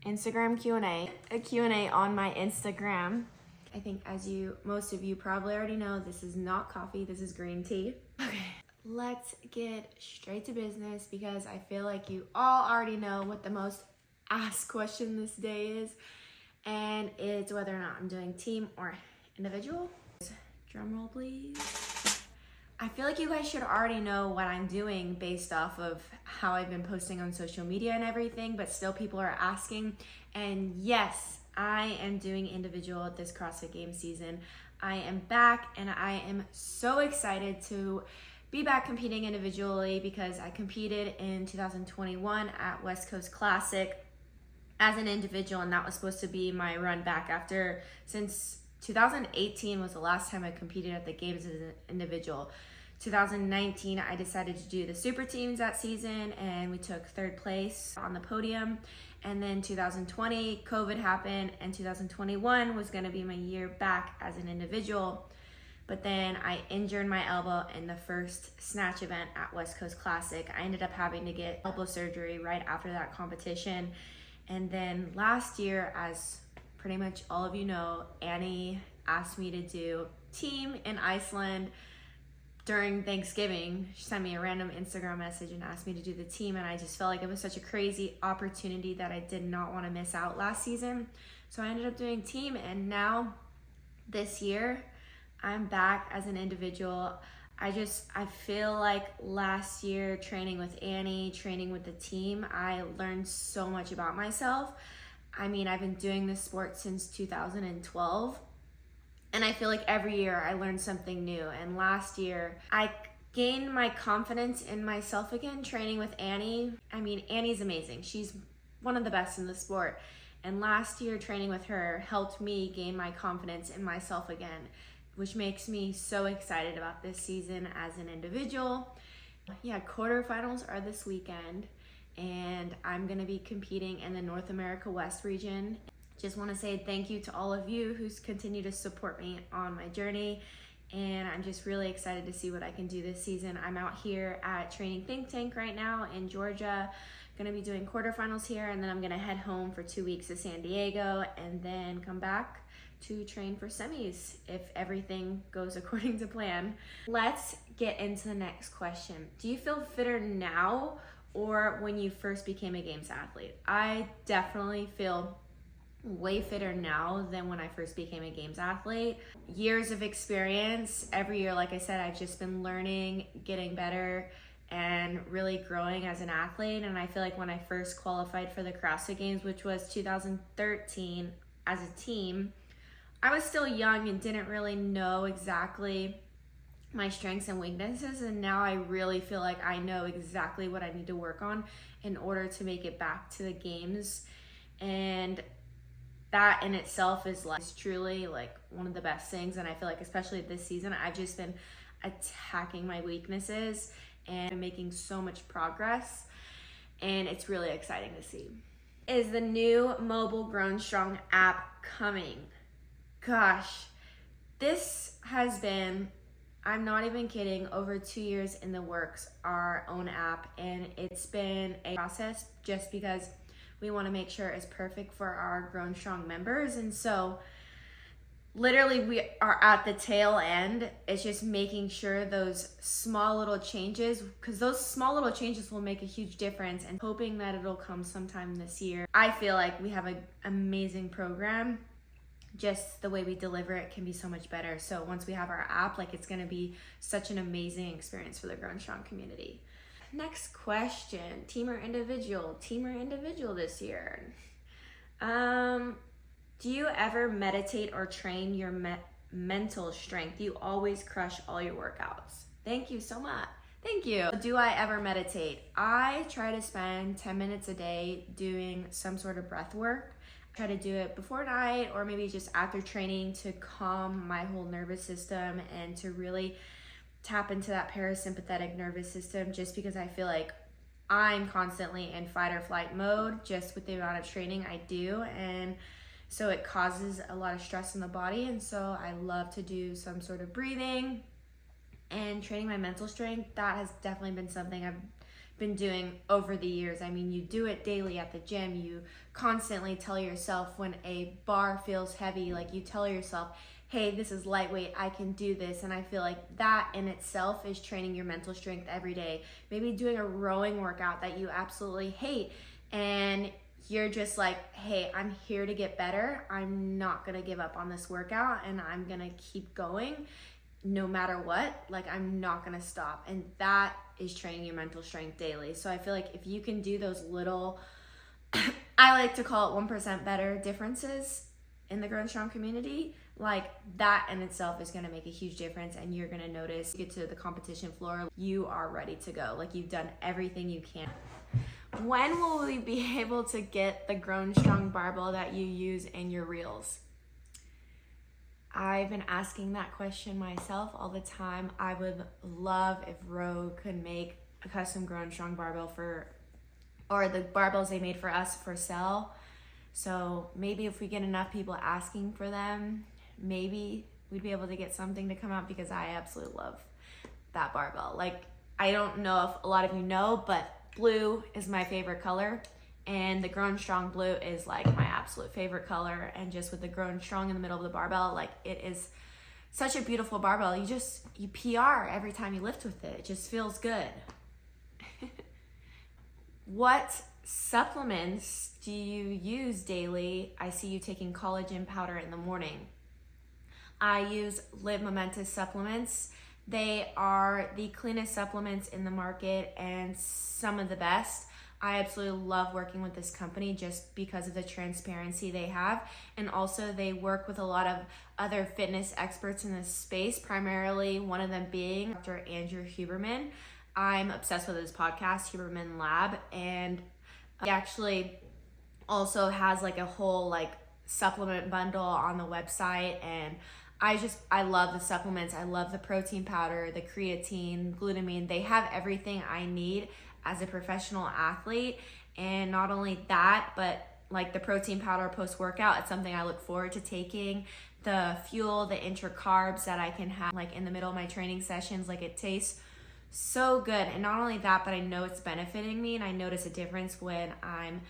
Instagram Q&A, a Q&A on my Instagram. I think as most of you probably already know, this is not coffee, this is green tea. Okay, let's get straight to business because I feel like you all already know what the most asked question this day is, and it's whether or not I'm doing team or individual. Drum roll, please. I feel like you guys should already know what I'm doing based off of how I've been posting on social media and everything, but still people are asking. And yes, I am doing individual this CrossFit Games season. I am back and I am so excited to be back competing individually because I competed in 2021 at West Coast Classic as an individual, and that was supposed to be my run back since 2018 was the last time I competed at the games as an individual. 2019, I decided to do the super teams that season and we took third place on the podium. And then 2020, COVID happened, and 2021 was gonna be my year back as an individual. But then I injured my elbow in the first snatch event at West Coast Classic. I ended up having to get elbow surgery right after that competition. And then last year, as pretty much all of you know, Annie asked me to do team in Iceland during Thanksgiving. She sent me a random Instagram message and asked me to do the team, and I just felt like it was such a crazy opportunity that I did not want to miss out last season. So I ended up doing team, and now this year I'm back as an individual. I feel like last year training with Annie, training with the team, I learned so much about myself. I mean, I've been doing this sport since 2012, and I feel like every year I learn something new. And last year, I gained my confidence in myself again training with Annie. I mean, Annie's amazing. She's one of the best in the sport. And last year training with her helped me gain my confidence in myself again, which makes me so excited about this season as an individual. Yeah, quarterfinals are this weekend, and I'm gonna be competing in the North America West region. Just wanna say thank you to all of you who's continue to support me on my journey, and I'm just really excited to see what I can do this season. I'm out here at Training Think Tank right now in Georgia, gonna be doing quarterfinals here, and then I'm gonna head home for 2 weeks to San Diego, and then come back to train for semis if everything goes according to plan. Let's get into the next question. Do you feel fitter now or when you first became a games athlete? I definitely feel way fitter now than when I first became a games athlete. Years of experience. Every year, like I said, I've just been learning, getting better, and really growing as an athlete. And I feel like when I first qualified for the CrossFit Games, which was 2013 as a team, I was still young and didn't really know exactly my strengths and weaknesses, and now I really feel like I know exactly what I need to work on in order to make it back to the games. And that in itself is truly like one of the best things. And I feel like especially this season, I've just been attacking my weaknesses and making so much progress, and it's really exciting to see. Is the new mobile Grown Strong app coming? Gosh, this has been, I'm not even kidding, over 2 years in the works, our own app, and it's been a process just because we want to make sure it's perfect for our Grown Strong members. And so literally we are at the tail end. It's just making sure those small little changes, because those small little changes will make a huge difference, and hoping that it'll come sometime this year. I feel like we have an amazing program. Just the way we deliver it can be so much better. So once we have our app, like, it's gonna be such an amazing experience for the Grown Strong community. Next question, team or individual? Team or individual this year? Do you ever meditate or train your mental strength? You always crush all your workouts. Thank you so much. Thank you. Do I ever meditate? I try to spend 10 minutes a day doing some sort of breath work. Try to do it before night or maybe just after training to calm my whole nervous system and to really tap into that parasympathetic nervous system, just because I feel like I'm constantly in fight or flight mode just with the amount of training I do, and so it causes a lot of stress in the body. And so I love to do some sort of breathing and training my mental strength. That has definitely been something I've been doing over the years. I mean, you do it daily at the gym. You constantly tell yourself when a bar feels heavy, like you tell yourself, hey, this is lightweight, I can do this. And I feel like that in itself is training your mental strength every day. Maybe doing a rowing workout that you absolutely hate, and you're just like, hey, I'm here to get better. I'm not gonna give up on this workout, and I'm gonna keep going no matter what. Like, I'm not gonna stop. And that is training your mental strength daily. So I feel like if you can do those little, I like to call it 1% better differences in the Grow and Strong community, like that in itself is gonna make a huge difference. And you're gonna notice, you get to the competition floor, you are ready to go. Like, you've done everything you can. When will we be able to get the Grow and Strong barbell that you use in your reels? I've been asking that question myself all the time. I would love if Rogue could make a custom Grow and Strong barbell or the barbells they made for us for sale. So maybe if we get enough people asking for them, maybe we'd be able to get something to come out, because I absolutely love that barbell. Like, I don't know if a lot of you know, but blue is my favorite color, and the Grow and Strong blue is like my absolute favorite color. And just with the Grow and Strong in the middle of the barbell, like, it is such a beautiful barbell. You PR every time you lift with it. It just feels good. What supplements do you use daily? I see you taking collagen powder in the morning. I use Live Momentous supplements. They are the cleanest supplements in the market and some of the best. I absolutely love working with this company just because of the transparency they have. And also they work with a lot of other fitness experts in this space, primarily one of them being Dr. Andrew Huberman. I'm obsessed with his podcast, Huberman Lab, and he actually also has like a whole like supplement bundle on the website. And I love the supplements. I love the protein powder, the creatine, glutamine. They have everything I need as a professional athlete. And not only that, but like the protein powder post-workout, it's something I look forward to taking. The fuel, the intra carbs that I can have like in the middle of my training sessions, like, it tastes so good. And not only that, but I know it's benefiting me, and I notice a difference when I'm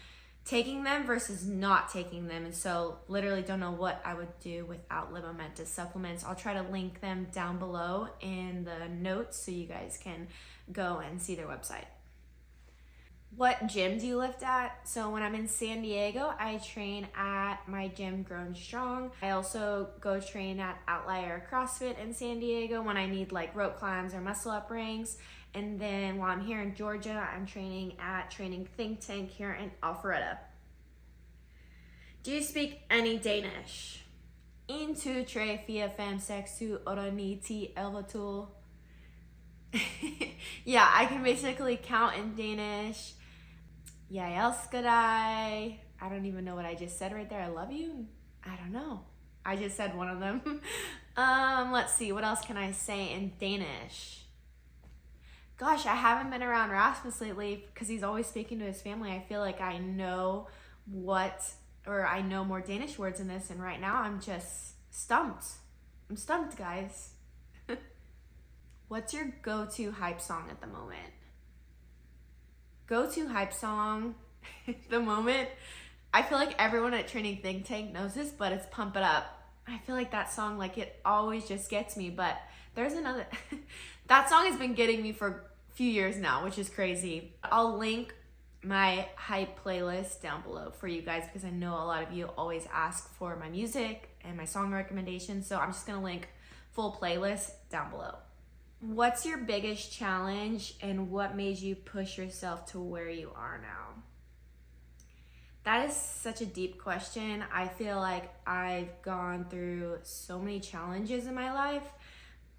taking them versus not taking them. And so literally don't know what I would do without Live Momentous supplements. I'll try to link them down below in the notes so you guys can go and see their website. What gym do you lift at? So when I'm in San Diego, I train at my gym, Grow and Strong. I also go train at Outlier CrossFit in San Diego when I need like rope climbs or muscle up rings. And then while I'm here in Georgia, I'm training at Training Think Tank here in Alpharetta. Do you speak any Danish? En, to, tre, fire, fem, seks, syv, otte, ni, ti, 11, 12. Yeah, I can basically count in Danish. Jeg elsker dig. I don't even know what I just said right there. I love you? I don't know. I just said one of them. Let's see, what else can I say in Danish? Gosh, I haven't been around Rasmus lately because he's always speaking to his family. I feel like I know I know more Danish words in this, and right now I'm just stumped. I'm stumped, guys. What's your go-to hype song at the moment? Go-to hype song at the moment, I feel like everyone at Training Think Tank knows this, but it's Pump It Up. I feel like that song, like, it always just gets me. But there's another, that song has been getting me for a few years now, which is crazy. I'll link my hype playlist down below for you guys because I know a lot of you always ask for my music and my song recommendations. So I'm just gonna link full playlist down below. What's your biggest challenge and what made you push yourself to where you are now? That is such a deep question. I feel like I've gone through so many challenges in my life.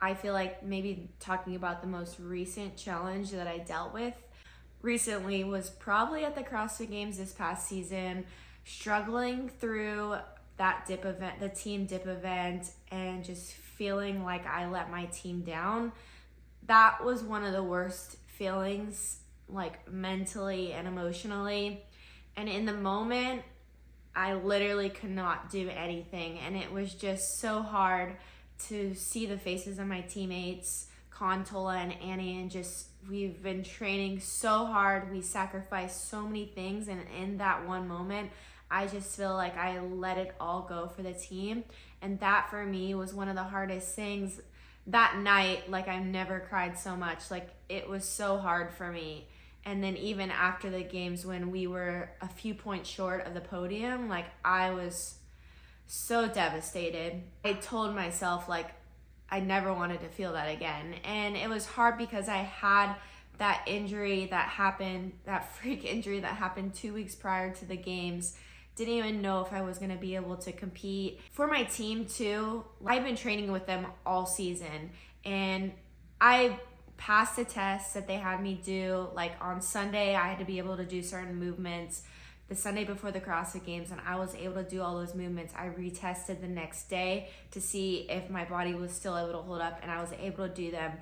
I feel like maybe talking about the most recent challenge that I dealt with recently was probably at the CrossFit Games this past season, struggling through that dip event, the team dip event, and just feeling like I let my team down. That was one of the worst feelings, like mentally and emotionally. And in the moment, I literally could not do anything. And it was just so hard to see the faces of my teammates Contola and Annie, and just we've been training so hard. We sacrificed so many things, and in that one moment, I just feel like I let it all go for the team. And that for me was one of the hardest things that night. Like, I've never cried so much. Like, it was so hard for me. And then even after the games, when we were a few points short of the podium, like, I was so devastated. I told myself, like, I never wanted to feel that again. And it was hard because I had that injury that happened, that freak injury that happened 2 weeks prior to the games. Didn't even know if I was going to be able to compete. For my team too, I've been training with them all season, and I passed the tests that they had me do. Like, on Sunday, I had to be able to do certain movements the Sunday before the CrossFit Games, and I was able to do all those movements. I retested the next day to see if my body was still able to hold up, and I was able to do them.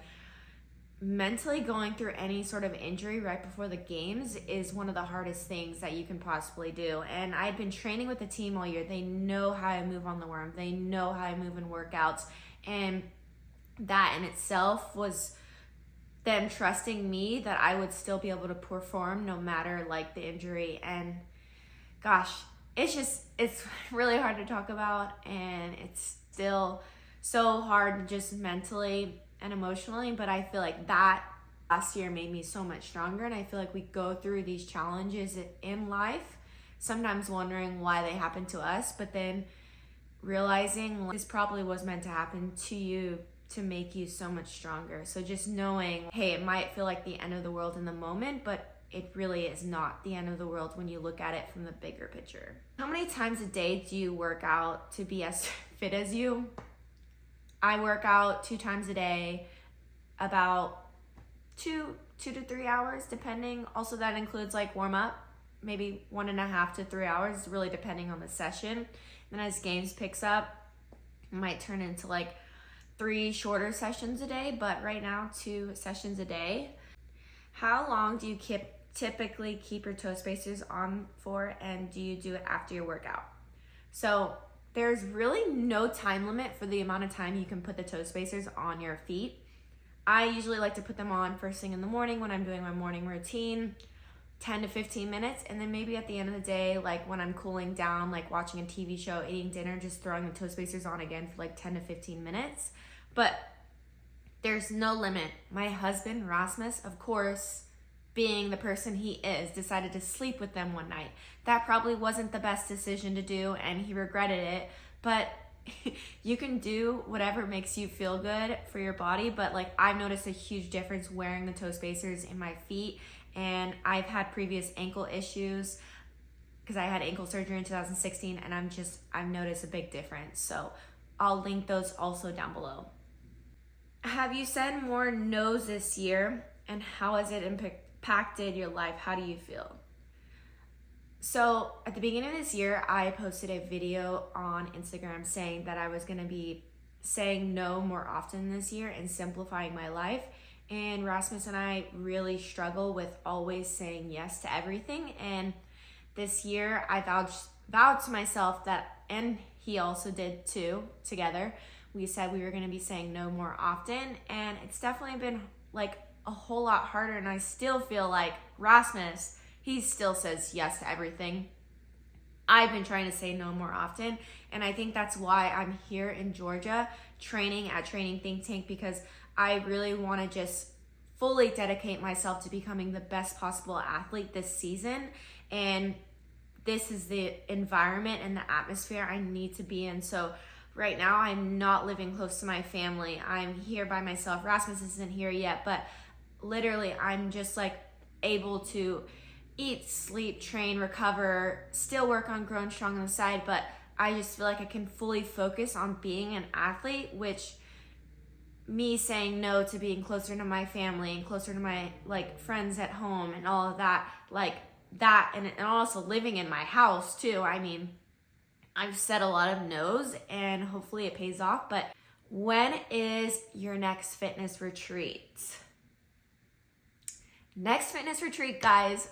Mentally going through any sort of injury right before the games is one of the hardest things that you can possibly do. And I've been training with the team all year. They know how I move on the worm. They know how I move in workouts. And that in itself was them trusting me that I would still be able to perform no matter like the injury. And gosh, it's really hard to talk about, and it's still so hard just mentally and emotionally, but I feel like that last year made me so much stronger. And I feel like we go through these challenges in life, sometimes wondering why they happen to us, but then realizing this probably was meant to happen to you to make you so much stronger. So just knowing, hey, it might feel like the end of the world in the moment, but it really is not the end of the world when you look at it from the bigger picture. How many times a day do you work out to be as fit as you? I work out 2 times a day, about 2 to 3 hours, depending. Also, that includes like warm up, maybe 1.5 to 3 hours, really depending on the session. Then as games picks up, it might turn into like 3 shorter sessions a day, but right now 2 sessions a day. How long do you typically keep your toe spacers on for, and do you do it after your workout? So there's really no time limit for the amount of time you can put the toe spacers on your feet. I usually like to put them on first thing in the morning when I'm doing my morning routine, 10 to 15 minutes, and then maybe at the end of the day, like when I'm cooling down, like watching a TV show, eating dinner, just throwing the toe spacers on again for like 10 to 15 minutes. But there's no limit. My husband, Rasmus, of course, being the person he is, decided to sleep with them one night. That probably wasn't the best decision to do, and he regretted it, but you can do whatever makes you feel good for your body. But like, I've noticed a huge difference wearing the toe spacers in my feet, and I've had previous ankle issues because I had ankle surgery in 2016, and I've noticed a big difference. So I'll link those also down below. Have you said more no's this year, and how has it impacted your life? How do you feel? So at the beginning of this year, I posted a video on Instagram saying that I was going to be saying no more often this year and simplifying my life. And Rasmus and I really struggle with always saying yes to everything. And this year I vowed to myself that, and he also did too, together, we said we were going to be saying no more often. And it's definitely been like a whole lot harder. And I still feel like Rasmus, he still says yes to everything. I've been trying to say no more often. And I think that's why I'm here in Georgia training at Training Think Tank, because I really want to just fully dedicate myself to becoming the best possible athlete this season. And this is the environment and the atmosphere I need to be in. So right now I'm not living close to my family. I'm here by myself. Rasmus isn't here yet, but literally I'm just like able to eat, sleep, train, recover, still work on growing strong on the side, but I just feel like I can fully focus on being an athlete, which me saying no to being closer to my family and closer to my like friends at home and all of that, like that, and also living in my house too. I mean, I've said a lot of no's and hopefully it pays off. But when is your next fitness retreat? Next fitness retreat, guys.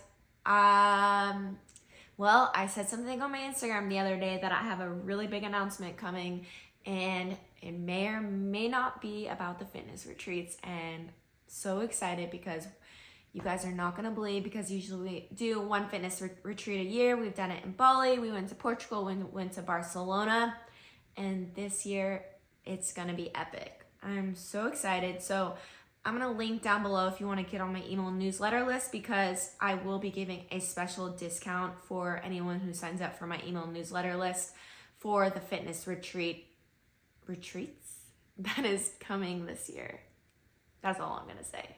Well, I said something on my Instagram the other day that I have a really big announcement coming and it may or may not be about the fitness retreats. And so excited because you guys are not gonna believe, because usually we do one fitness retreat a year. We've done it in Bali, we went to Portugal, we went to Barcelona, and this year it's gonna be epic. I'm so excited. So I'm gonna link down below if you wanna get on my email newsletter list, because I will be giving a special discount for anyone who signs up for my email newsletter list for the fitness retreats that is coming this year. That's all I'm gonna say.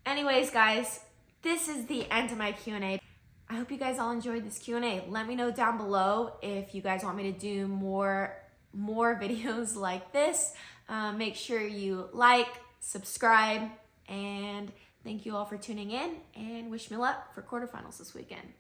Anyways, guys, this is the end of my Q&A. I hope you guys all enjoyed this Q&A. Let me know down below if you guys want me to do more videos like this. Make sure you like, subscribe, and thank you all for tuning in, and wish me luck for quarterfinals this weekend.